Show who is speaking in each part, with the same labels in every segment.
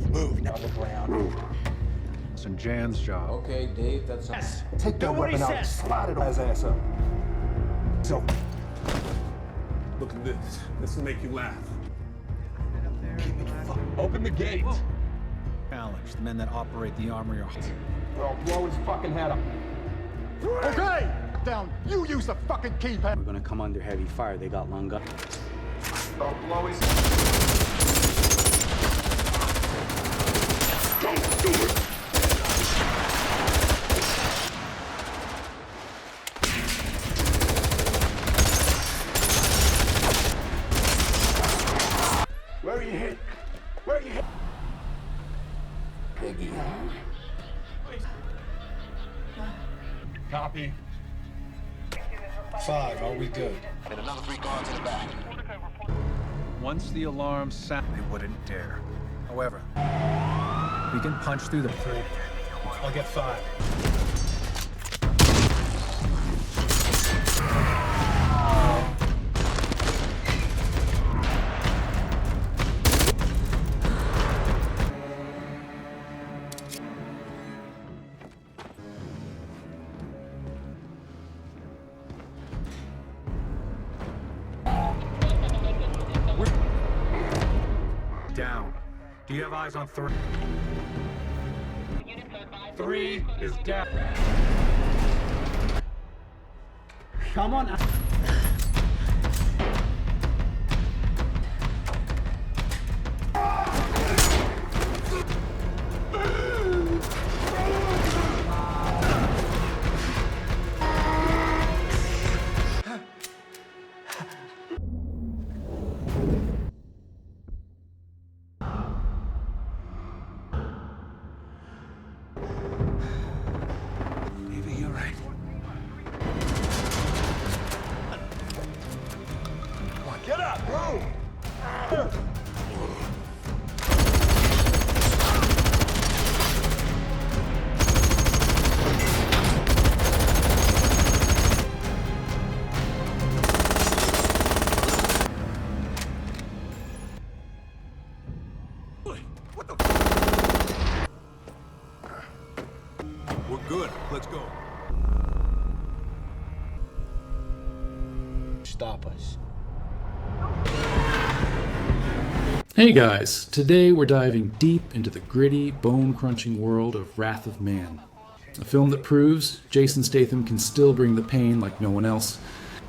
Speaker 1: Move now. On the ground.
Speaker 2: It's Jan's job.
Speaker 3: Okay, Dave, that's...
Speaker 1: Yes! Take that weapon out and slide it on his ass up. So...
Speaker 4: Look at this. This will make you laugh.
Speaker 1: Open the gate!
Speaker 2: Challenge the men that operate the armory.
Speaker 1: Or I'll blow his fucking head up.
Speaker 5: Okay! Down. You use the fucking keypad.
Speaker 6: We're gonna come under heavy fire. They got long guns.
Speaker 1: I'll blow his... Don't do it! Where are you hit? Where are you hit? Piggy, huh? Copy.
Speaker 2: 5, are we good?
Speaker 1: And another 3 guards in the back.
Speaker 2: Once the alarm sound, they wouldn't dare. However, we can punch through them. 3. I'll get 5. Down. Do you have eyes on 3? 3 is down.
Speaker 6: Come on.
Speaker 1: Get up, bro! What the?
Speaker 4: We're good. Let's go.
Speaker 1: Stop us.
Speaker 7: Hey guys, today we're diving deep into the gritty, bone-crunching world of Wrath of Man. A film that proves Jason Statham can still bring the pain like no one else.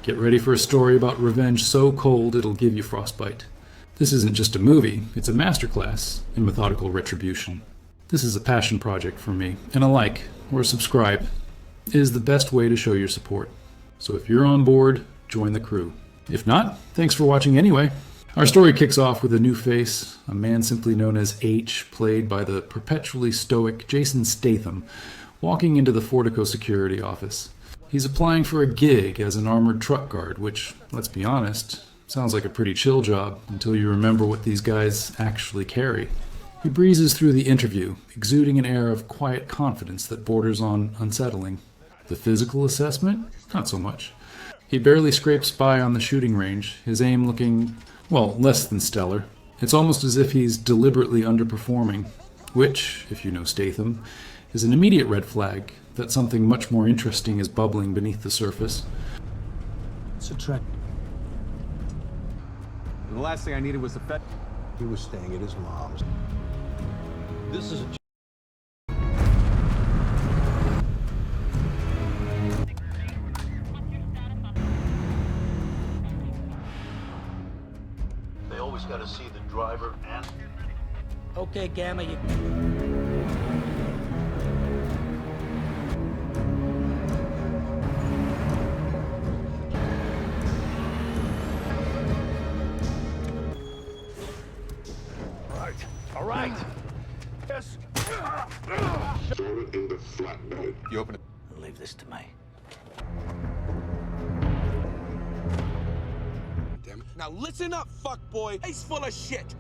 Speaker 7: Get ready for a story about revenge so cold it'll give you frostbite. This isn't just a movie, it's a masterclass in methodical retribution. This is a passion project for me, and a like, or a subscribe, is the best way to show your support. So if you're on board, join the crew. If not, thanks for watching anyway. Our story kicks off with a new face, a man simply known as H, played by the perpetually stoic Jason Statham, walking into the Fortico security office. He's applying for a gig as an armored truck guard, which, let's be honest, sounds like a pretty chill job until you remember what these guys actually carry. He breezes through the interview, exuding an air of quiet confidence that borders on unsettling. The physical assessment? Not so much. He barely scrapes by on the shooting range, his aim looking, well, less than stellar. It's almost as if he's deliberately underperforming, which, if you know Statham, is an immediate red flag that something much more interesting is bubbling beneath the surface.
Speaker 2: It's a trek.
Speaker 3: And the last thing I needed was the fed...
Speaker 1: He was staying at his mom's.
Speaker 3: This is a...
Speaker 8: They always got to see the driver and...
Speaker 6: Okay, Gamma, you...
Speaker 1: All right. Yes.
Speaker 8: Throw it in the flatbed.
Speaker 4: You open it.
Speaker 6: Leave this to me.
Speaker 4: Damn it.
Speaker 3: Now listen up, fuckboy. He's full of shit.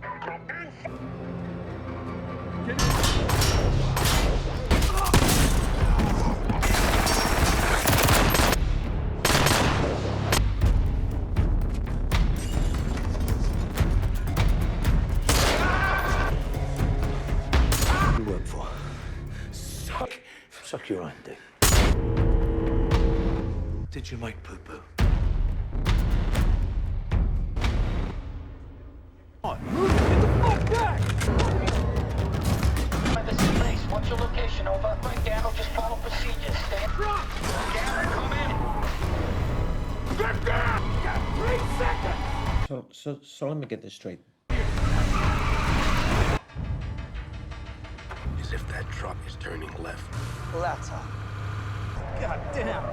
Speaker 6: Suck your own dick. Did you like poo-poo?
Speaker 9: What's your location? Over. Right down, or just follow procedures. Stay drop. Down, come in. Get down! You got 3 seconds.
Speaker 10: So let me get this straight.
Speaker 8: As if that truck is turning left.
Speaker 3: Latter.
Speaker 1: God damn.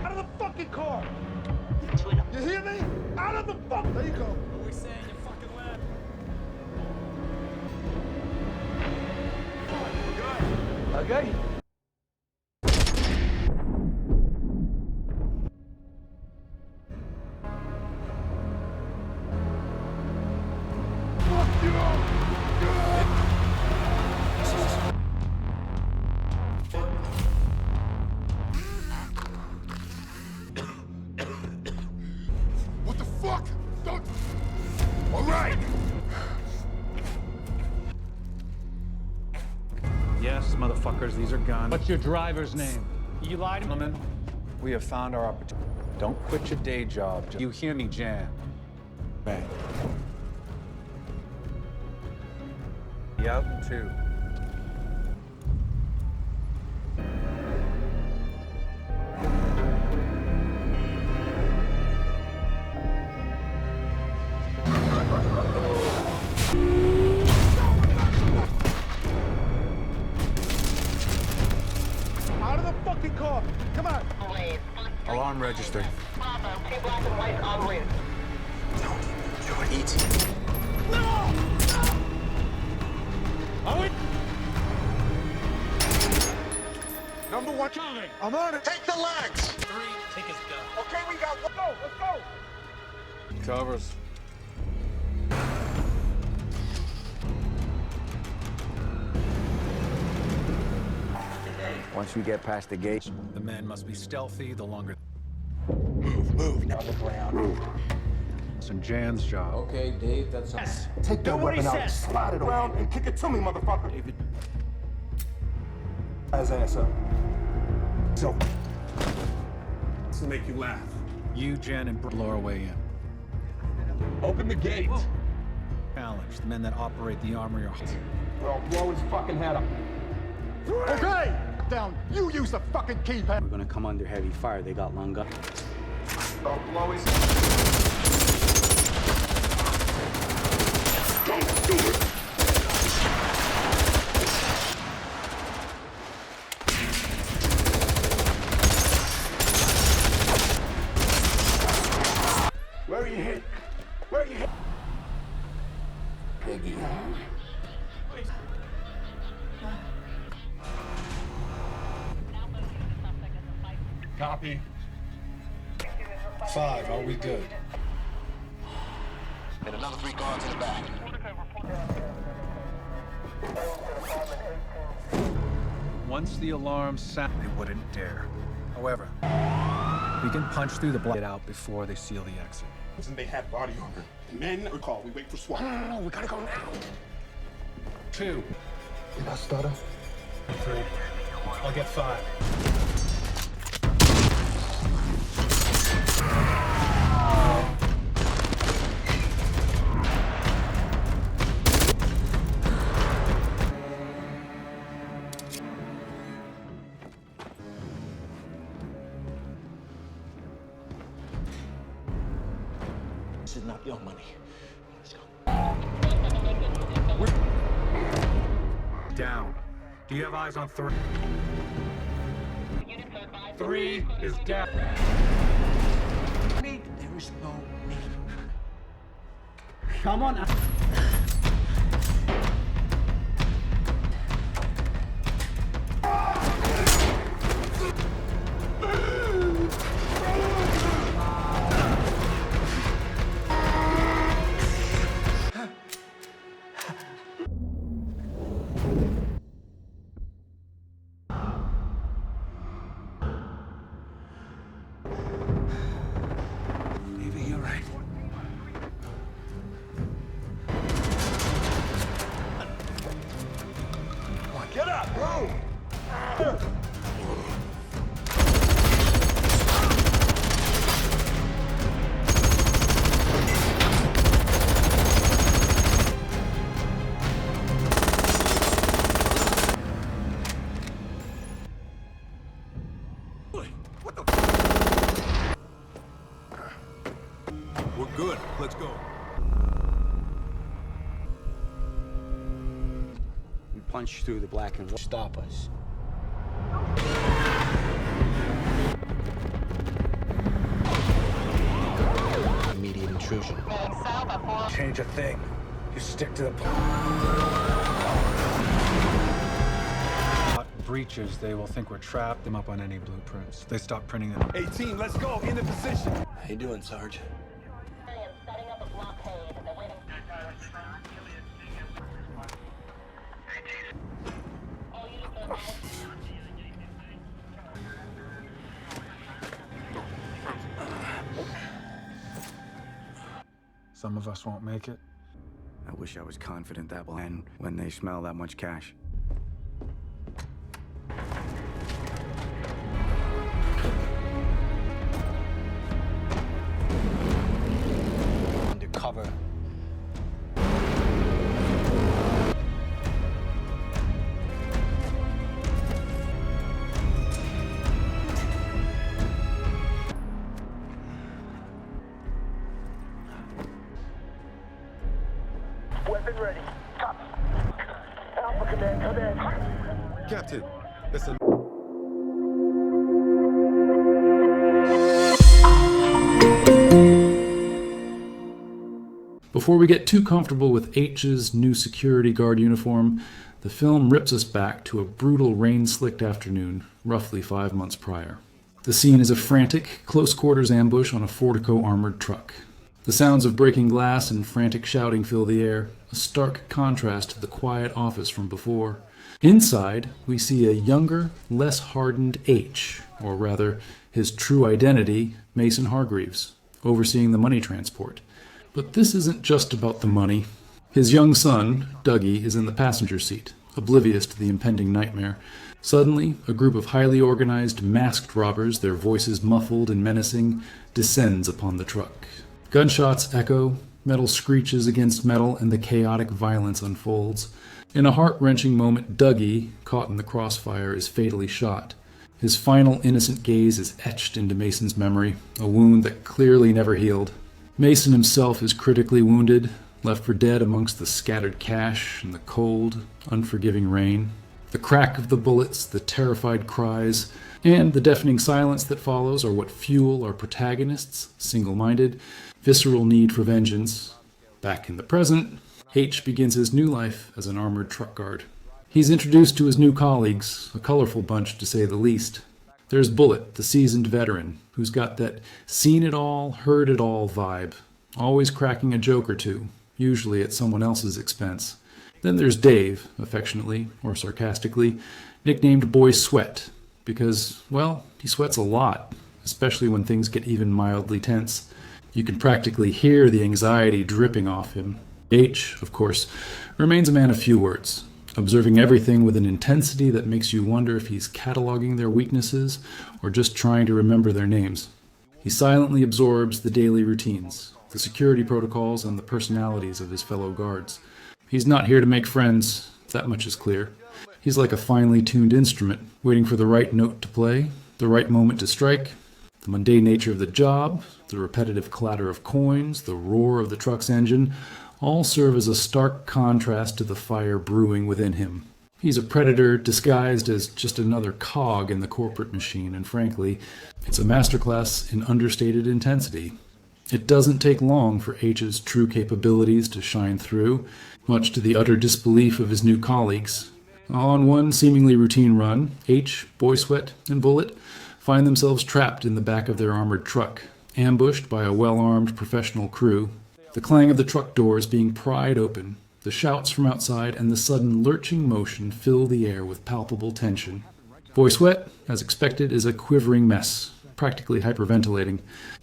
Speaker 5: Out of the fucking car! You hear me? Out of the fuck! There you go.
Speaker 2: We're saying you fucking left.
Speaker 3: Okay.
Speaker 5: What the fuck? Don't... All right!
Speaker 2: Yes, motherfuckers, these are guns.
Speaker 6: What's your driver's name?
Speaker 2: You lied, gentlemen. We have found our opportunity. Don't quit your day job. You hear me, Jan? Bang. Yep, 2.
Speaker 5: Out of the fucking car! Come on!
Speaker 2: Alarm registered.
Speaker 8: You're eating.
Speaker 5: Number 1 coming! I'm on it! Take the legs!
Speaker 6: 3, take his gun.
Speaker 5: Okay, we got 1. Go, let's go!
Speaker 2: Covers.
Speaker 10: Once we get past the gate,
Speaker 2: The men must be stealthy the longer.
Speaker 8: Move.
Speaker 2: It's in Jan's job.
Speaker 3: Okay, Dave, that's all.
Speaker 1: Take that weapon out, slide it around, and kick it to me, motherfucker.
Speaker 2: David.
Speaker 1: His ass up. So,
Speaker 4: This will make you laugh.
Speaker 2: You, Jan, and blow our way in.
Speaker 4: Open the gate.
Speaker 2: Challenge the men that operate the armory.
Speaker 1: or I'll blow his fucking head up.
Speaker 5: Okay! Down. You use the fucking keypad.
Speaker 6: We're gonna come under heavy fire. They got long guns.
Speaker 1: I'll blow his
Speaker 8: Don't do it.
Speaker 1: Where you hit? Where you hit?
Speaker 8: Peggy, huh?
Speaker 2: Copy. 5, are we good?
Speaker 8: And another 3 guards in the back.
Speaker 2: Once the alarm sounded, they wouldn't dare. However, we can punch through the block out before they seal the exit.
Speaker 4: And they had body armor. The men recall. We wait for SWAT.
Speaker 1: No, we gotta go now.
Speaker 2: 2,
Speaker 1: Did I stutter?
Speaker 2: 3. I'll get 5.
Speaker 10: this is not your money. Let's go.
Speaker 2: Down. Do you have eyes on 3? 3 is down.
Speaker 10: There is no need.
Speaker 6: Come on.
Speaker 10: Maybe you're right.
Speaker 4: We're good. Let's go.
Speaker 10: We punch through the black and white. Stop us. Immediate intrusion.
Speaker 2: Change a thing. You stick to the plan. Breaches, they will think we're trapped. Them up on any blueprints. They stop printing them.
Speaker 4: 18, let's go. Into position.
Speaker 10: How you doing, Sarge?
Speaker 9: Setting up a blockade. They're waiting. All units are
Speaker 2: Some of us won't make it.
Speaker 6: I wish I was confident that will end when they smell that much cash.
Speaker 10: Undercover.
Speaker 5: Weapon ready. Copy. Alpha Command, come in.
Speaker 4: Captain, that's a...
Speaker 7: Before we get too comfortable with H's new security guard uniform, the film rips us back to a brutal rain-slicked afternoon, roughly 5 months prior. The scene is a frantic, close-quarters ambush on a Fortico-armored truck. The sounds of breaking glass and frantic shouting fill the air, a stark contrast to the quiet office from before. Inside, we see a younger, less hardened H, or rather, his true identity, Mason Hargreaves, overseeing the money transport. But this isn't just about the money. His young son, Dougie, is in the passenger seat, oblivious to the impending nightmare. Suddenly, a group of highly organized, masked robbers, their voices muffled and menacing, descends upon the truck. Gunshots echo, metal screeches against metal, and the chaotic violence unfolds. In a heart-wrenching moment, Dougie, caught in the crossfire, is fatally shot. His final innocent gaze is etched into Mason's memory, a wound that clearly never healed. Mason himself is critically wounded, left for dead amongst the scattered cash and the cold, unforgiving rain. The crack of the bullets, the terrified cries, and the deafening silence that follows are what fuel our protagonists' single-minded, visceral need for vengeance. Back in the present, H begins his new life as an armored truck guard. He's introduced to his new colleagues, a colorful bunch to say the least. There's Bullet, the seasoned veteran, who's got that seen-it-all, heard-it-all vibe, always cracking a joke or two, usually at someone else's expense. Then there's Dave, affectionately, or sarcastically, nicknamed Boy Sweat, because, well, he sweats a lot, especially when things get even mildly tense. You can practically hear the anxiety dripping off him. H, of course, remains a man of few words, observing everything with an intensity that makes you wonder if he's cataloging their weaknesses or just trying to remember their names. He silently absorbs the daily routines, the security protocols, and the personalities of his fellow guards. He's not here to make friends, that much is clear. He's like a finely tuned instrument, waiting for the right note to play, the right moment to strike. The mundane nature of the job, the repetitive clatter of coins, the roar of the truck's engine, all serve as a stark contrast to the fire brewing within him. He's a predator disguised as just another cog in the corporate machine, and frankly, it's a masterclass in understated intensity. It doesn't take long for H's true capabilities to shine through, much to the utter disbelief of his new colleagues. On one seemingly routine run, H, Boy Sweat, and Bullet find themselves trapped in the back of their armored truck, ambushed by a well-armed professional crew. The clang of the truck doors being pried open, the shouts from outside, and the sudden lurching motion fill the air with palpable tension. Boy Sweat, as expected, is a quivering mess, practically hyperventilating.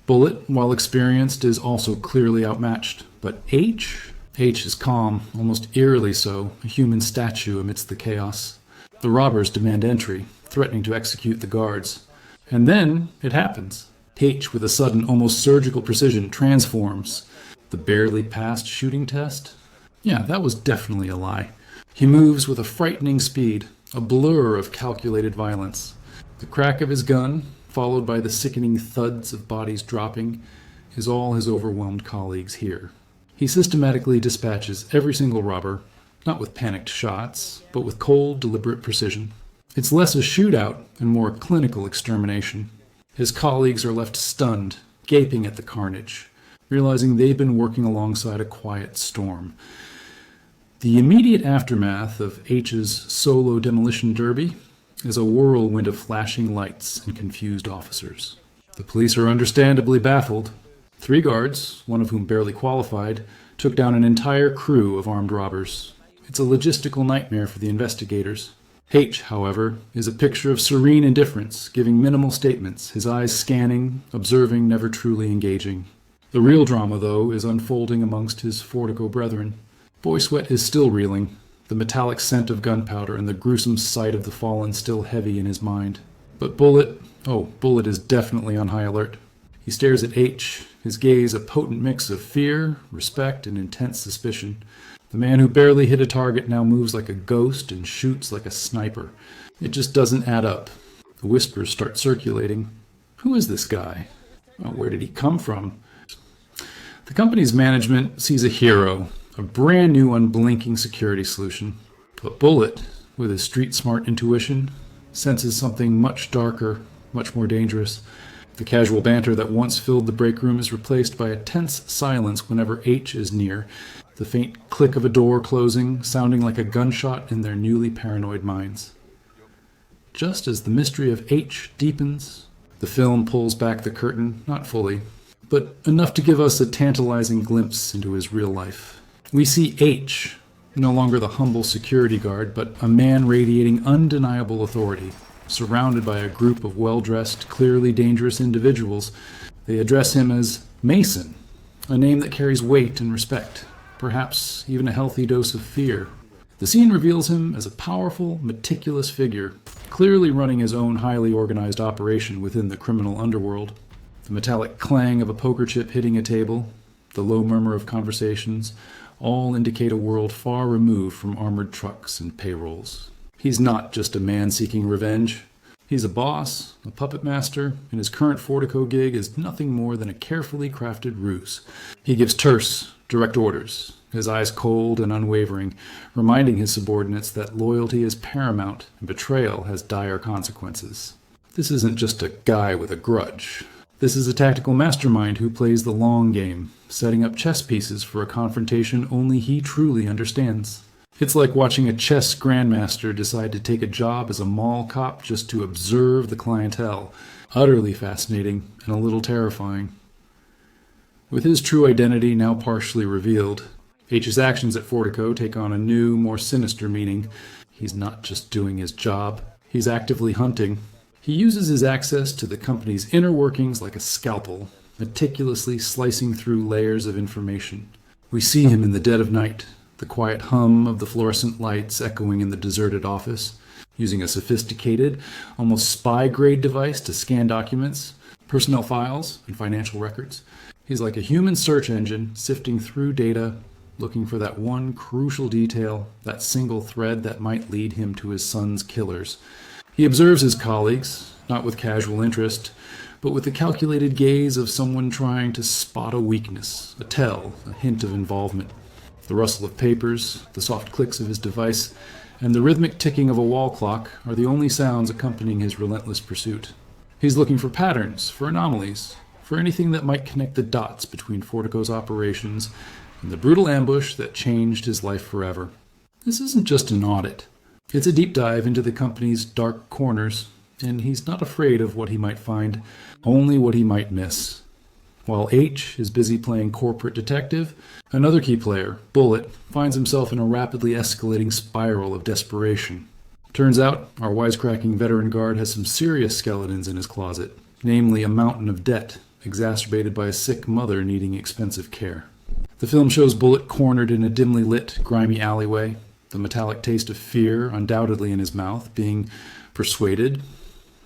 Speaker 7: Bullet, while experienced, is also clearly outmatched. But H is calm, almost eerily so, a human statue amidst the chaos. The robbers demand entry, threatening to execute the guards. And then it happens. H, with a sudden, almost surgical precision, transforms. The barely passed shooting test? Yeah, that was definitely a lie. He moves with a frightening speed, a blur of calculated violence. The crack of his gun, followed by the sickening thuds of bodies dropping, is all his overwhelmed colleagues hear. He systematically dispatches every single robber, not with panicked shots, but with cold, deliberate precision. It's less a shootout and more a clinical extermination. His colleagues are left stunned, gaping at the carnage, realizing they've been working alongside a quiet storm. The immediate aftermath of H's solo demolition derby is a whirlwind of flashing lights and confused officers. The police are understandably baffled. 3 guards, one of whom barely qualified, took down an entire crew of armed robbers. It's a logistical nightmare for the investigators. H, however, is a picture of serene indifference, giving minimal statements, his eyes scanning, observing, never truly engaging. The real drama, though, is unfolding amongst his Fortico brethren. Boy Sweat is still reeling, the metallic scent of gunpowder and the gruesome sight of the fallen still heavy in his mind. But Bullet is definitely on high alert. He stares at H, his gaze a potent mix of fear, respect, and intense suspicion. The man who barely hit a target now moves like a ghost and shoots like a sniper. It just doesn't add up. The whispers start circulating. Who is this guy? Where did he come from? The company's management sees a hero, a brand new unblinking security solution. But Bullet, with his street-smart intuition, senses something much darker, much more dangerous. The casual banter that once filled the break room is replaced by a tense silence whenever H is near, the faint click of a door closing sounding like a gunshot in their newly paranoid minds. Just as the mystery of H deepens, the film pulls back the curtain, not fully, but enough to give us a tantalizing glimpse into his real life. We see H, no longer the humble security guard, but a man radiating undeniable authority, surrounded by a group of well-dressed, clearly dangerous individuals. They address him as Mason, a name that carries weight and respect, perhaps even a healthy dose of fear. The scene reveals him as a powerful, meticulous figure, clearly running his own highly organized operation within the criminal underworld. The metallic clang of a poker chip hitting a table, the low murmur of conversations, all indicate a world far removed from armored trucks and payrolls. He's not just a man seeking revenge. He's a boss, a puppet master, and his current Fortico gig is nothing more than a carefully crafted ruse. He gives terse, direct orders, his eyes cold and unwavering, reminding his subordinates that loyalty is paramount and betrayal has dire consequences. This isn't just a guy with a grudge. This is a tactical mastermind who plays the long game, setting up chess pieces for a confrontation only he truly understands. It's like watching a chess grandmaster decide to take a job as a mall cop just to observe the clientele. Utterly fascinating and a little terrifying. With his true identity now partially revealed, H's actions at Fortico take on a new, more sinister meaning. He's not just doing his job, he's actively hunting. He uses his access to the company's inner workings like a scalpel, meticulously slicing through layers of information. We see him in the dead of night, the quiet hum of the fluorescent lights echoing in the deserted office, using a sophisticated, almost spy-grade device to scan documents, personnel files, and financial records. He's like a human search engine, sifting through data, looking for that one crucial detail, that single thread that might lead him to his son's killers. He observes his colleagues, not with casual interest, but with the calculated gaze of someone trying to spot a weakness, a tell, a hint of involvement. The rustle of papers, the soft clicks of his device, and the rhythmic ticking of a wall clock are the only sounds accompanying his relentless pursuit. He's looking for patterns, for anomalies, for anything that might connect the dots between Fortico's operations and the brutal ambush that changed his life forever. This isn't just an audit. It's a deep dive into the company's dark corners, and he's not afraid of what he might find, only what he might miss. While H is busy playing corporate detective, another key player, Bullet, finds himself in a rapidly escalating spiral of desperation. Turns out, our wisecracking veteran guard has some serious skeletons in his closet, namely a mountain of debt, exacerbated by a sick mother needing expensive care. The film shows Bullet cornered in a dimly lit, grimy alleyway, the metallic taste of fear undoubtedly in his mouth, being persuaded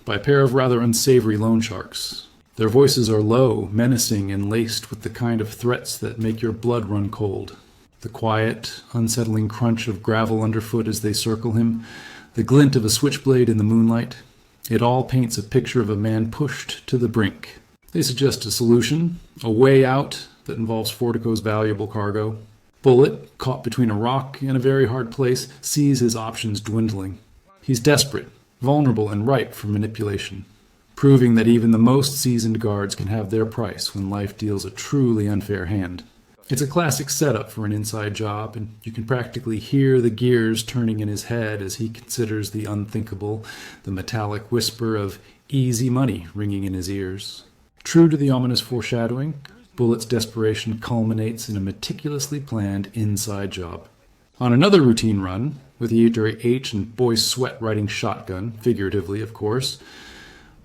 Speaker 7: by a pair of rather unsavory loan sharks. Their voices are low, menacing, and laced with the kind of threats that make your blood run cold. The quiet, unsettling crunch of gravel underfoot as they circle him, the glint of a switchblade in the moonlight, it all paints a picture of a man pushed to the brink, They suggest a solution, a way out that involves Fortico's valuable cargo. Bullet, caught between a rock and a very hard place, sees his options dwindling. He's desperate, vulnerable, and ripe for manipulation, proving that even the most seasoned guards can have their price when life deals a truly unfair hand. It's a classic setup for an inside job, and you can practically hear the gears turning in his head as he considers the unthinkable, the metallic whisper of easy money ringing in his ears. True to the ominous foreshadowing, Bullet's desperation culminates in a meticulously planned inside job. On another routine run, with Either H and Boy Sweat riding shotgun, figuratively of course,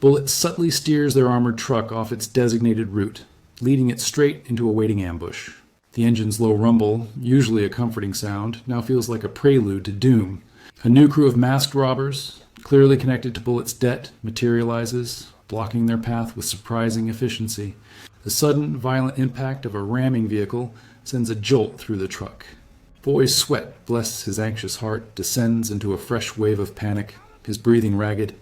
Speaker 7: Bullet subtly steers their armored truck off its designated route, leading it straight into a waiting ambush. The engine's low rumble, usually a comforting sound, now feels like a prelude to doom. A new crew of masked robbers, clearly connected to Bullet's debt, materializes, blocking their path with surprising efficiency. The sudden, violent impact of a ramming vehicle sends a jolt through the truck. Boy Sweat, bless his anxious heart, descends into a fresh wave of panic, his breathing ragged.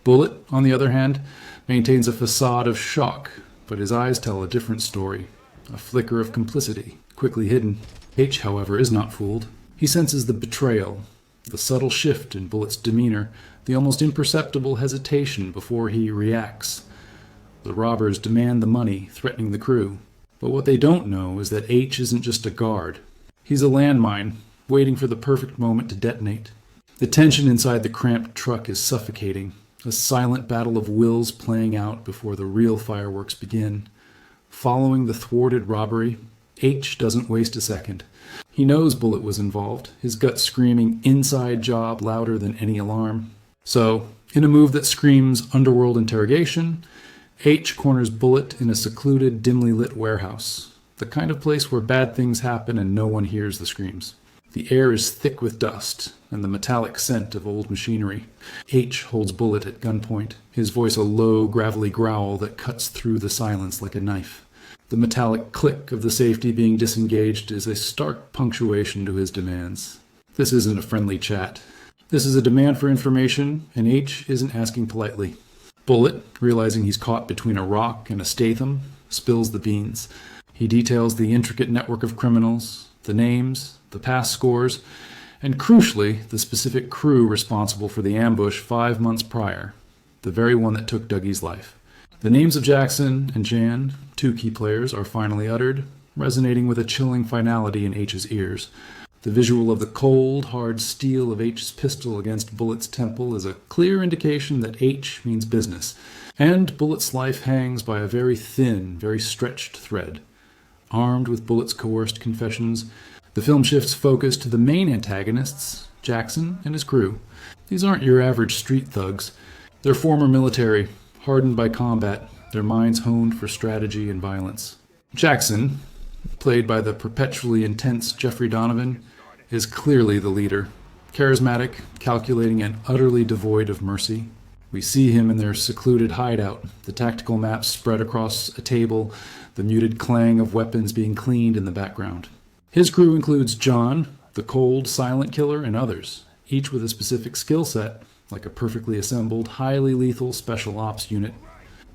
Speaker 7: Bullet, on the other hand, maintains a facade of shock, but his eyes tell a different story. A flicker of complicity, quickly hidden. H, however, is not fooled. He senses the betrayal, the subtle shift in Bullet's demeanor, the almost imperceptible hesitation before he reacts. The robbers demand the money, threatening the crew. But what they don't know is that H isn't just a guard. He's a landmine, waiting for the perfect moment to detonate. The tension inside the cramped truck is suffocating, a silent battle of wills playing out before the real fireworks begin. Following the thwarted robbery, H doesn't waste a second. He knows Bullet was involved, his gut screaming inside job louder than any alarm. So, in a move that screams underworld interrogation, H corners Bullet in a secluded, dimly lit warehouse, the kind of place where bad things happen and no one hears the screams. The air is thick with dust and the metallic scent of old machinery. H holds Bullet at gunpoint, his voice a low, gravelly growl that cuts through the silence like a knife. The metallic click of the safety being disengaged is a stark punctuation to his demands. This isn't a friendly chat. This is a demand for information, and H isn't asking politely. Bullet, realizing he's caught between a rock and a Statham, spills the beans. He details the intricate network of criminals, the names, the past scores, and crucially, the specific crew responsible for the ambush 5 months prior, the very one that took Dougie's life. The names of Jackson and Jan, two key players, are finally uttered, resonating with a chilling finality in H's ears. The visual of the cold, hard steel of H's pistol against Bullet's temple is a clear indication that H means business, and Bullet's life hangs by a very thin, very stretched thread. Armed with Bullet's coerced confessions, the film shifts focus to the main antagonists, Jackson and his crew. These aren't your average street thugs. They're former military, hardened by combat, their minds honed for strategy and violence. Jackson, played by the perpetually intense Jeffrey Donovan, is clearly the leader. Charismatic, calculating, and utterly devoid of mercy. We see him in their secluded hideout, the tactical maps spread across a table, the muted clang of weapons being cleaned in the background. His crew includes John, the cold, silent killer, and others, each with a specific skill set, like a perfectly assembled, highly lethal special ops unit.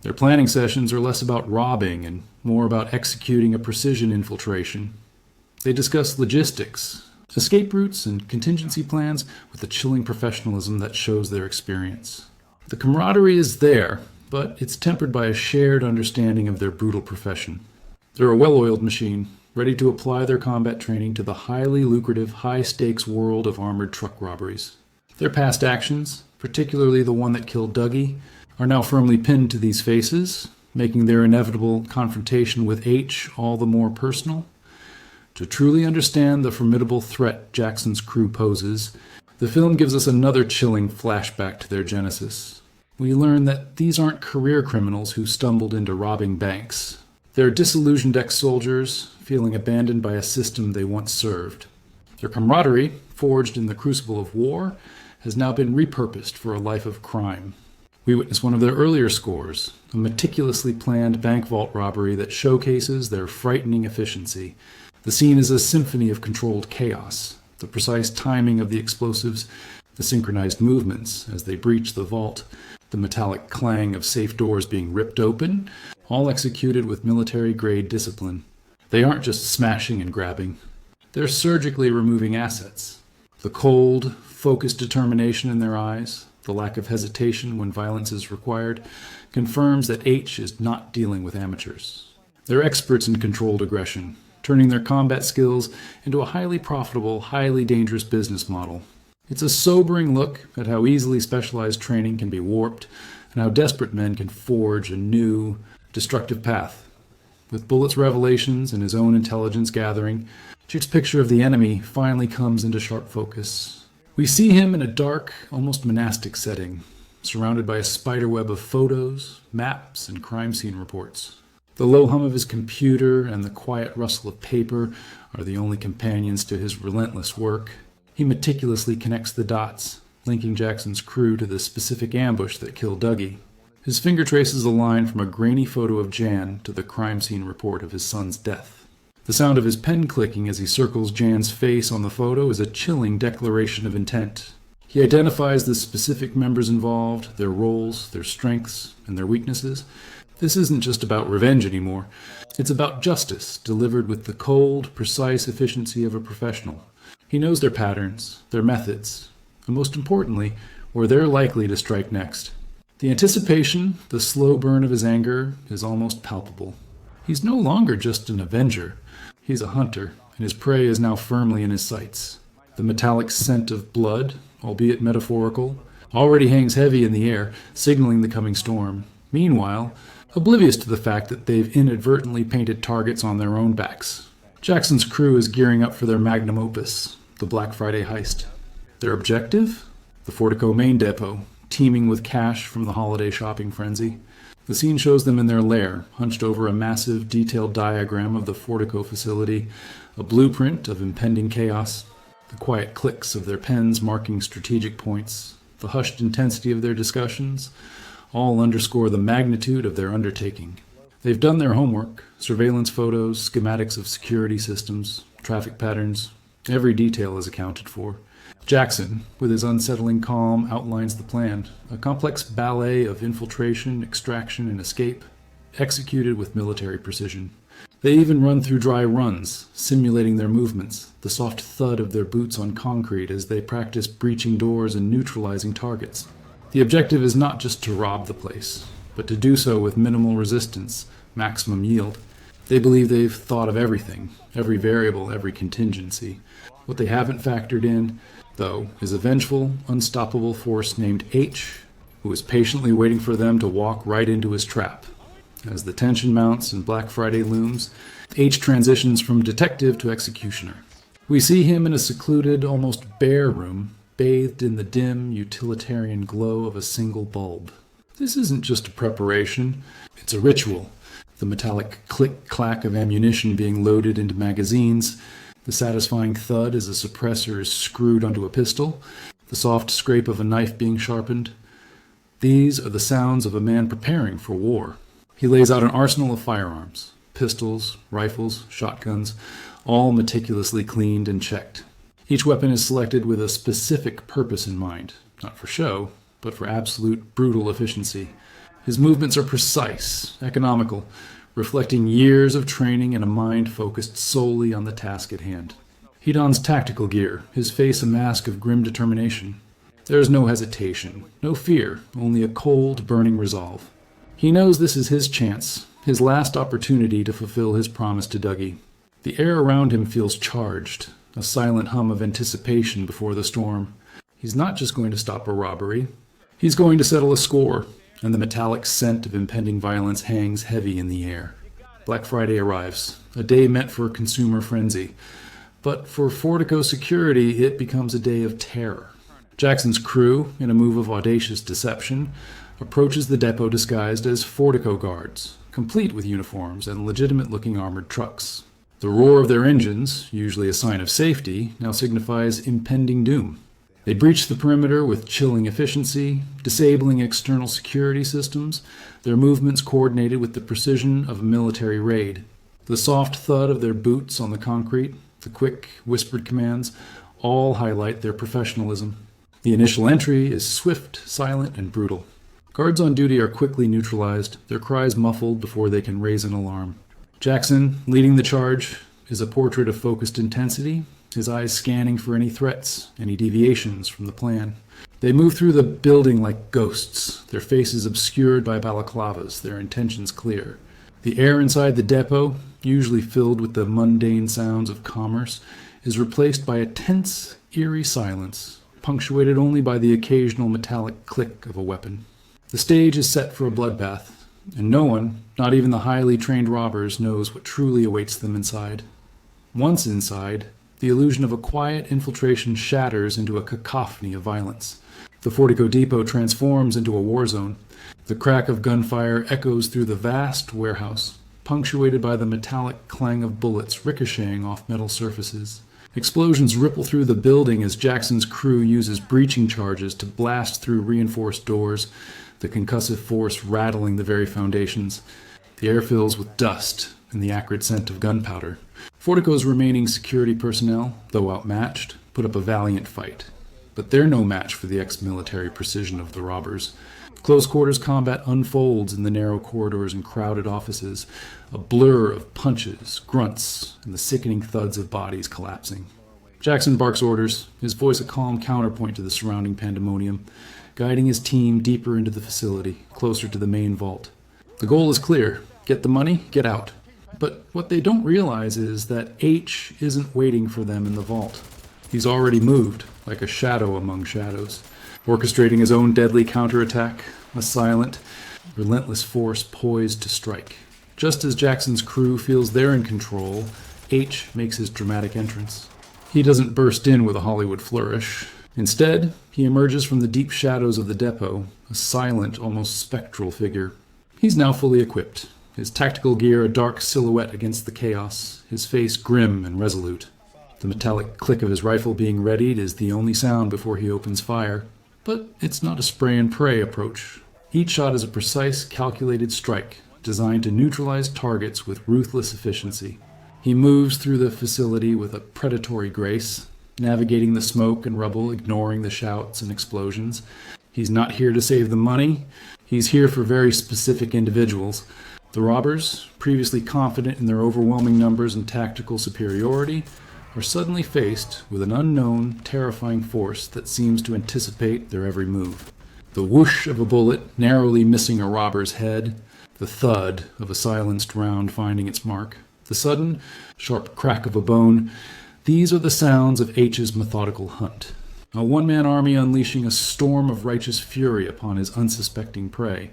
Speaker 7: Their planning sessions are less about robbing and more about executing a precision infiltration. They discuss logistics, escape routes, and contingency plans with the chilling professionalism that shows their experience. The camaraderie is there, but it's tempered by a shared understanding of their brutal profession. They're a well-oiled machine, ready to apply their combat training to the highly lucrative, high-stakes world of armored truck robberies. Their past actions, particularly the one that killed Dougie, are now firmly pinned to these faces, making their inevitable confrontation with H all the more personal. To truly understand the formidable threat Jackson's crew poses, the film gives us another chilling flashback to their genesis. We learn that these aren't career criminals who stumbled into robbing banks. They're disillusioned ex-soldiers, feeling abandoned by a system they once served. Their camaraderie, forged in the crucible of war, has now been repurposed for a life of crime. We witness one of their earlier scores, a meticulously planned bank vault robbery that showcases their frightening efficiency. The scene is a symphony of controlled chaos, the precise timing of the explosives, the synchronized movements as they breach the vault, the metallic clang of safe doors being ripped open, all executed with military-grade discipline. They aren't just smashing and grabbing. They're surgically removing assets. The cold, focused determination in their eyes, the lack of hesitation when violence is required, confirms that H is not dealing with amateurs. They're experts in controlled aggression, turning their combat skills into a highly profitable, highly dangerous business model. It's a sobering look at how easily specialized training can be warped and how desperate men can forge a new, destructive path. With Bullett's revelations and his own intelligence gathering, Chick's picture of the enemy finally comes into sharp focus. We see him in a dark, almost monastic setting, surrounded by a spiderweb of photos, maps, and crime scene reports. The low hum of his computer and the quiet rustle of paper are the only companions to his relentless work. He meticulously connects the dots, linking Jackson's crew to the specific ambush that killed Dougie. His finger traces a line from a grainy photo of Jan to the crime scene report of his son's death. The sound of his pen clicking as he circles Jan's face on the photo is a chilling declaration of intent. He identifies the specific members involved, their roles, their strengths, and their weaknesses. This isn't just about revenge anymore. It's about justice, delivered with the cold, precise efficiency of a professional. He knows their patterns, their methods, and most importantly, where they're likely to strike next. The anticipation, the slow burn of his anger, is almost palpable. He's no longer just an avenger. He's a hunter, and his prey is now firmly in his sights. The metallic scent of blood, albeit metaphorical, already hangs heavy in the air, signaling the coming storm. Meanwhile, oblivious to the fact that they've inadvertently painted targets on their own backs, Jackson's crew is gearing up for their magnum opus, the Black Friday heist. Their objective? The Fortico main depot, teeming with cash from the holiday shopping frenzy. The scene shows them in their lair, hunched over a massive, detailed diagram of the Fortico facility, a blueprint of impending chaos. The quiet clicks of their pens marking strategic points, the hushed intensity of their discussions, all underscore the magnitude of their undertaking. They've done their homework: surveillance photos, schematics of security systems, traffic patterns. Every detail is accounted for. Jackson, with his unsettling calm, outlines the plan, a complex ballet of infiltration, extraction, and escape, executed with military precision. They even run through dry runs, simulating their movements, the soft thud of their boots on concrete as they practice breaching doors and neutralizing targets. The objective is not just to rob the place, but to do so with minimal resistance, maximum yield. They believe they've thought of everything, every variable, every contingency. What they haven't factored in, though, is a vengeful, unstoppable force named H, who is patiently waiting for them to walk right into his trap. As the tension mounts and Black Friday looms, H transitions from detective to executioner. We see him in a secluded, almost bare room, bathed in the dim, utilitarian glow of a single bulb. This isn't just a preparation, it's a ritual. The metallic click-clack of ammunition being loaded into magazines, the satisfying thud as a suppressor is screwed onto a pistol, the soft scrape of a knife being sharpened. These are the sounds of a man preparing for war. He lays out an arsenal of firearms, pistols, rifles, shotguns, all meticulously cleaned and checked. Each weapon is selected with a specific purpose in mind, not for show, but for absolute brutal efficiency. His movements are precise, economical, reflecting years of training and a mind focused solely on the task at hand. He dons tactical gear, his face a mask of grim determination. There is no hesitation, no fear, only a cold, burning resolve. He knows this is his chance, his last opportunity to fulfill his promise to Dougie. The air around him feels charged, a silent hum of anticipation before the storm. He's not just going to stop a robbery, he's going to settle a score, and the metallic scent of impending violence hangs heavy in the air. Black Friday arrives, a day meant for consumer frenzy. But for Fortico security, it becomes a day of terror. Jackson's crew, in a move of audacious deception, approaches the depot disguised as Fortico guards, complete with uniforms and legitimate-looking armored trucks. The roar of their engines, usually a sign of safety, now signifies impending doom. They breach the perimeter with chilling efficiency, disabling external security systems, their movements coordinated with the precision of a military raid. The soft thud of their boots on the concrete, the quick, whispered commands, all highlight their professionalism. The initial entry is swift, silent, and brutal. Guards on duty are quickly neutralized, their cries muffled before they can raise an alarm. Jackson, leading the charge, is a portrait of focused intensity, his eyes scanning for any threats, any deviations from the plan. They move through the building like ghosts, their faces obscured by balaclavas, their intentions clear. The air inside the depot, usually filled with the mundane sounds of commerce, is replaced by a tense, eerie silence, punctuated only by the occasional metallic click of a weapon. The stage is set for a bloodbath, and no one, not even the highly trained robbers, knows what truly awaits them inside. Once inside, the illusion of a quiet infiltration shatters into a cacophony of violence. The Fortico depot transforms into a war zone. The crack of gunfire echoes through the vast warehouse, punctuated by the metallic clang of bullets ricocheting off metal surfaces. Explosions ripple through the building as Jackson's crew uses breaching charges to blast through reinforced doors, the concussive force rattling the very foundations. The air fills with dust and the acrid scent of gunpowder. Fortico's remaining security personnel, though outmatched, put up a valiant fight. But they're no match for the ex-military precision of the robbers. Close-quarters combat unfolds in the narrow corridors and crowded offices, a blur of punches, grunts, and the sickening thuds of bodies collapsing. Jackson barks orders, his voice a calm counterpoint to the surrounding pandemonium, guiding his team deeper into the facility, closer to the main vault. The goal is clear: get the money, get out. But what they don't realize is that H isn't waiting for them in the vault. He's already moved, like a shadow among shadows, orchestrating his own deadly counterattack, a silent, relentless force poised to strike. Just as Jackson's crew feels they're in control, H makes his dramatic entrance. He doesn't burst in with a Hollywood flourish. Instead, he emerges from the deep shadows of the depot, a silent, almost spectral figure. He's now fully equipped, his tactical gear a dark silhouette against the chaos, his face grim and resolute. The metallic click of his rifle being readied is the only sound before he opens fire. But it's not a spray-and-pray approach. Each shot is a precise, calculated strike, designed to neutralize targets with ruthless efficiency. He moves through the facility with a predatory grace, navigating the smoke and rubble, ignoring the shouts and explosions. He's not here to save the money. He's here for very specific individuals. The robbers, previously confident in their overwhelming numbers and tactical superiority, are suddenly faced with an unknown, terrifying force that seems to anticipate their every move. The whoosh of a bullet narrowly missing a robber's head, the thud of a silenced round finding its mark, the sudden, sharp crack of a bone. These are the sounds of H's methodical hunt. A one-man army unleashing a storm of righteous fury upon his unsuspecting prey.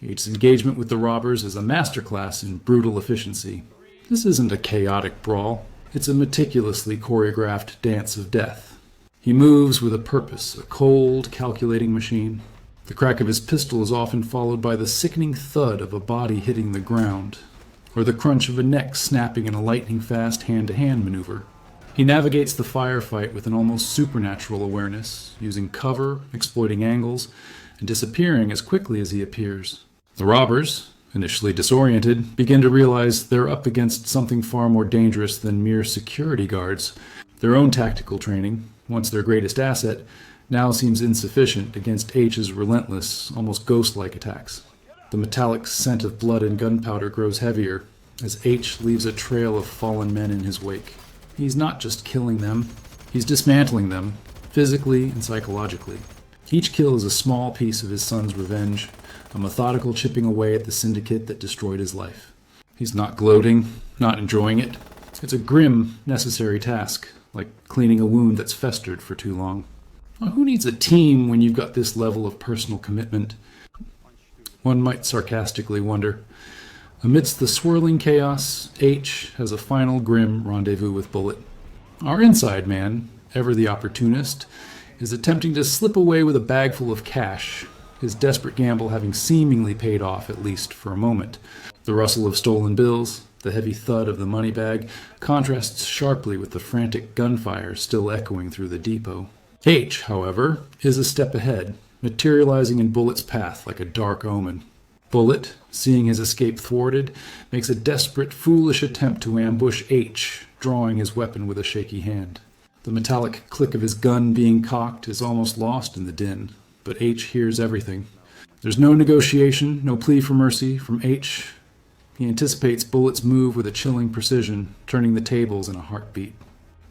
Speaker 7: H's engagement with the robbers is a masterclass in brutal efficiency. This isn't a chaotic brawl. It's a meticulously choreographed dance of death. He moves with a purpose, a cold, calculating machine. The crack of his pistol is often followed by the sickening thud of a body hitting the ground, or the crunch of a neck snapping in a lightning-fast hand-to-hand maneuver. He navigates the firefight with an almost supernatural awareness, using cover, exploiting angles, and disappearing as quickly as he appears. The robbers, initially disoriented, begin to realize they're up against something far more dangerous than mere security guards. Their own tactical training, once their greatest asset, now seems insufficient against H's relentless, almost ghost-like attacks. The metallic scent of blood and gunpowder grows heavier as H leaves a trail of fallen men in his wake. He's not just killing them, he's dismantling them, physically and psychologically. Each kill is a small piece of his son's revenge, a methodical chipping away at the syndicate that destroyed his life. He's not gloating, not enjoying it. It's a grim, necessary task, like cleaning a wound that's festered for too long. Well, who needs a team when you've got this level of personal commitment? One might sarcastically wonder. Amidst the swirling chaos, H has a final grim rendezvous with Bullet. Our inside man, ever the opportunist, is attempting to slip away with a bag full of cash, his desperate gamble having seemingly paid off at least for a moment. The rustle of stolen bills, the heavy thud of the money bag, contrasts sharply with the frantic gunfire still echoing through the depot. H, however, is a step ahead, materializing in Bullet's path like a dark omen. Bullet, seeing his escape thwarted, makes a desperate, foolish attempt to ambush H, drawing his weapon with a shaky hand. The metallic click of his gun being cocked is almost lost in the din, but H hears everything. There's no negotiation, no plea for mercy from H. He anticipates bullets move with a chilling precision, turning the tables in a heartbeat.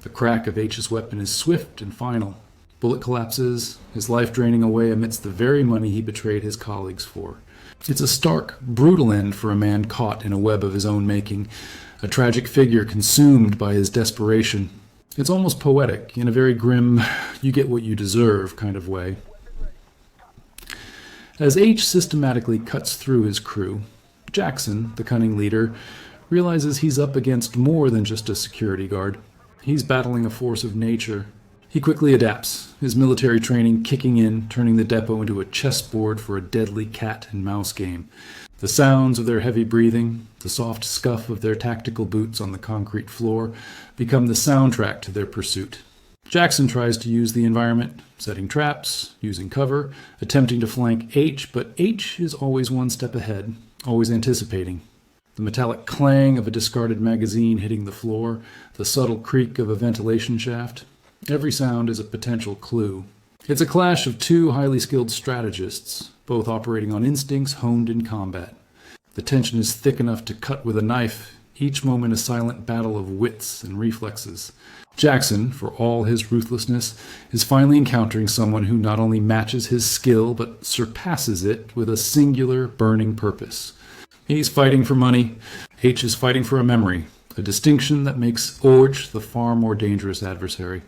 Speaker 7: The crack of H's weapon is swift and final. Bullet collapses, his life draining away amidst the very money he betrayed his colleagues for. It's a stark, brutal end for a man caught in a web of his own making, a tragic figure consumed by his desperation. It's almost poetic, in a very grim, you get what you deserve kind of way. As H systematically cuts through his crew, Jackson, the cunning leader, realizes he's up against more than just a security guard. He's battling a force of nature. He quickly adapts, his military training kicking in, turning the depot into a chessboard for a deadly cat and mouse game. The sounds of their heavy breathing, the soft scuff of their tactical boots on the concrete floor, become the soundtrack to their pursuit. Jackson tries to use the environment, setting traps, using cover, attempting to flank H, but H is always one step ahead, always anticipating. The metallic clang of a discarded magazine hitting the floor, the subtle creak of a ventilation shaft. Every sound is a potential clue. It's a clash of two highly skilled strategists, both operating on instincts honed in combat. The tension is thick enough to cut with a knife, each moment a silent battle of wits and reflexes. Jackson, for all his ruthlessness, is finally encountering someone who not only matches his skill, but surpasses it with a singular, burning purpose. He's fighting for money. H is fighting for a memory, a distinction that makes Orge the far more dangerous adversary.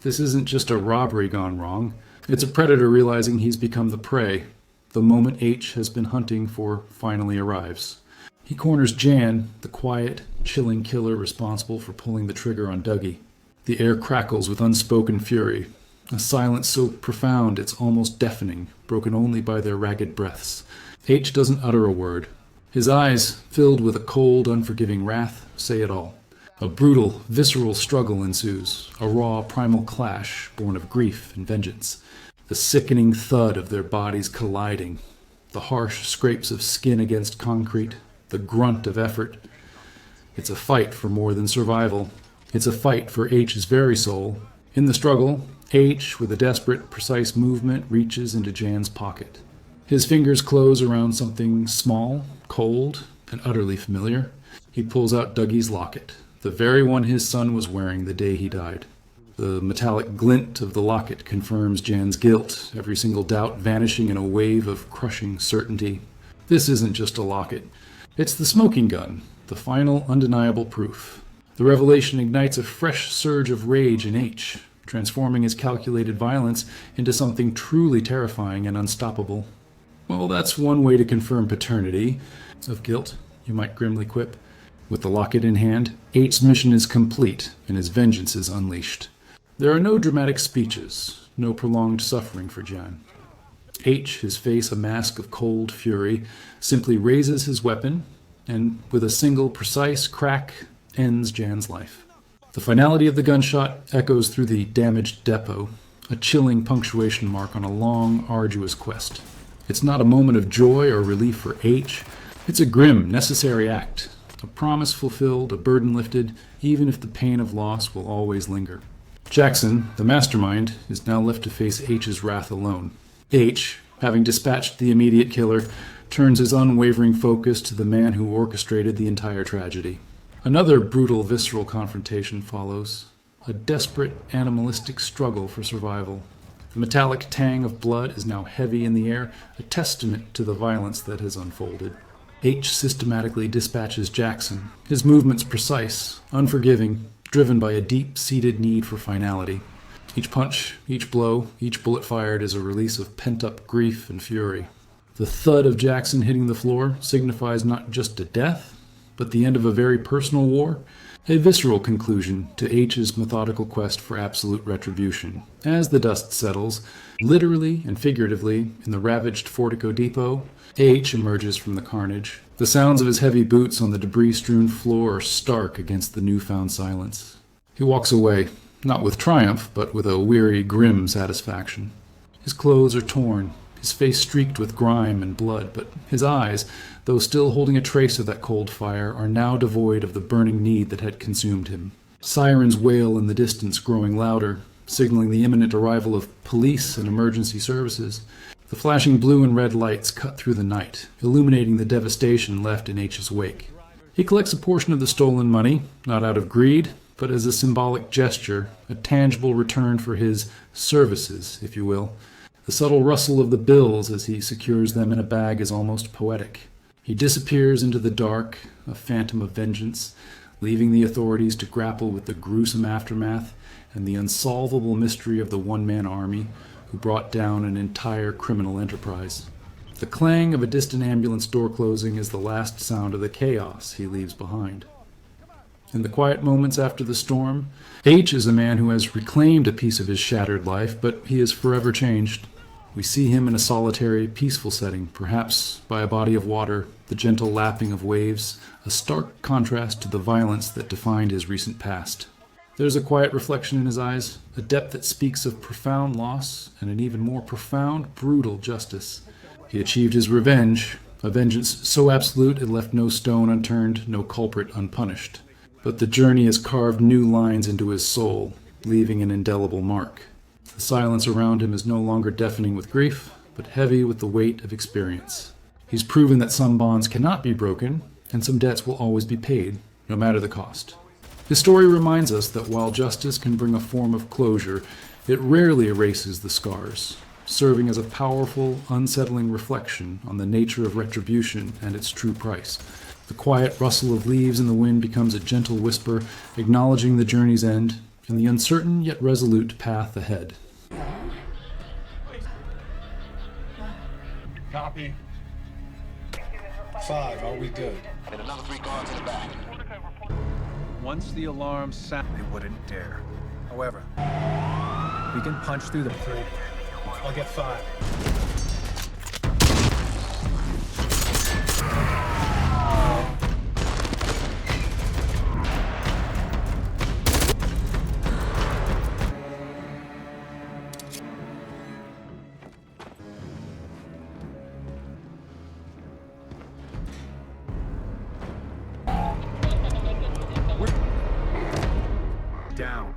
Speaker 7: This isn't just a robbery gone wrong. It's a predator realizing he's become the prey. The moment H has been hunting for finally arrives. He corners Jan, the quiet, chilling killer responsible for pulling the trigger on Dougie. The air crackles with unspoken fury, a silence so profound it's almost deafening, broken only by their ragged breaths. H doesn't utter a word. His eyes, filled with a cold, unforgiving wrath, say it all. A brutal, visceral struggle ensues, a raw, primal clash born of grief and vengeance. The sickening thud of their bodies colliding, the harsh scrapes of skin against concrete, the grunt of effort. It's a fight for more than survival. It's a fight for H's very soul. In the struggle, H, with a desperate, precise movement, reaches into Jan's pocket. His fingers close around something small, cold, and utterly familiar. He pulls out Dougie's locket, the very one his son was wearing the day he died. The metallic glint of the locket confirms Jan's guilt, every single doubt vanishing in a wave of crushing certainty. This isn't just a locket. It's the smoking gun, the final undeniable proof. The revelation ignites a fresh surge of rage in H, transforming his calculated violence into something truly terrifying and unstoppable. Well, that's one way to confirm paternity of guilt, you might grimly quip. With the locket in hand, H's mission is complete, and his vengeance is unleashed. There are no dramatic speeches, no prolonged suffering for Jan. H, his face a mask of cold fury, simply raises his weapon, and with a single precise crack, ends Jan's life. The finality of the gunshot echoes through the damaged depot, a chilling punctuation mark on a long, arduous quest. It's not a moment of joy or relief for H. It's a grim, necessary act. A promise fulfilled, a burden lifted, even if the pain of loss will always linger. Jackson, the mastermind, is now left to face H's wrath alone. H, having dispatched the immediate killer, turns his unwavering focus to the man who orchestrated the entire tragedy. Another brutal, visceral confrontation follows. A desperate, animalistic struggle for survival. The metallic tang of blood is now heavy in the air, a testament to the violence that has unfolded. H systematically dispatches Jackson, his movements precise, unforgiving, driven by a deep-seated need for finality. Each punch, each blow, each bullet fired is a release of pent-up grief and fury. The thud of Jackson hitting the floor signifies not just a death, but the end of a very personal war, a visceral conclusion to H's methodical quest for absolute retribution. As the dust settles, literally and figuratively, in the ravaged Fortico depot, H emerges from the carnage. The sounds of his heavy boots on the debris-strewn floor are stark against the newfound silence. He walks away, not with triumph, but with a weary, grim satisfaction. His clothes are torn, his face streaked with grime and blood, but his eyes, though still holding a trace of that cold fire, are now devoid of the burning need that had consumed him. Sirens wail in the distance, growing louder, signaling the imminent arrival of police and emergency services. The flashing blue and red lights cut through the night, illuminating the devastation left in H's wake. He collects a portion of the stolen money, not out of greed, but as a symbolic gesture, a tangible return for his services, if you will. The subtle rustle of the bills as he secures them in a bag is almost poetic. He disappears into the dark, a phantom of vengeance, leaving the authorities to grapple with the gruesome aftermath and the unsolvable mystery of the one-man army who brought down an entire criminal enterprise. The clang of a distant ambulance door closing is the last sound of the chaos he leaves behind. In the quiet moments after the storm, H is a man who has reclaimed a piece of his shattered life, but he is forever changed. We see him in a solitary, peaceful setting, perhaps by a body of water, the gentle lapping of waves, a stark contrast to the violence that defined his recent past. There's a quiet reflection in his eyes, a depth that speaks of profound loss and an even more profound, brutal justice. He achieved his revenge, a vengeance so absolute it left no stone unturned, no culprit unpunished. But the journey has carved new lines into his soul, leaving an indelible mark. The silence around him is no longer deafening with grief, but heavy with the weight of experience. He's proven that some bonds cannot be broken, and some debts will always be paid, no matter the cost. His story reminds us that while justice can bring a form of closure, it rarely erases the scars, serving as a powerful, unsettling reflection on the nature of retribution and its true price. The quiet rustle of leaves in the wind becomes a gentle whisper, acknowledging the journey's end and the uncertain yet resolute path ahead.
Speaker 2: Copy. 5, are we good?
Speaker 10: And another 3 guards in the back.
Speaker 2: Once the alarm sounded, they wouldn't dare. However, we can punch through the 3. I'll get 5.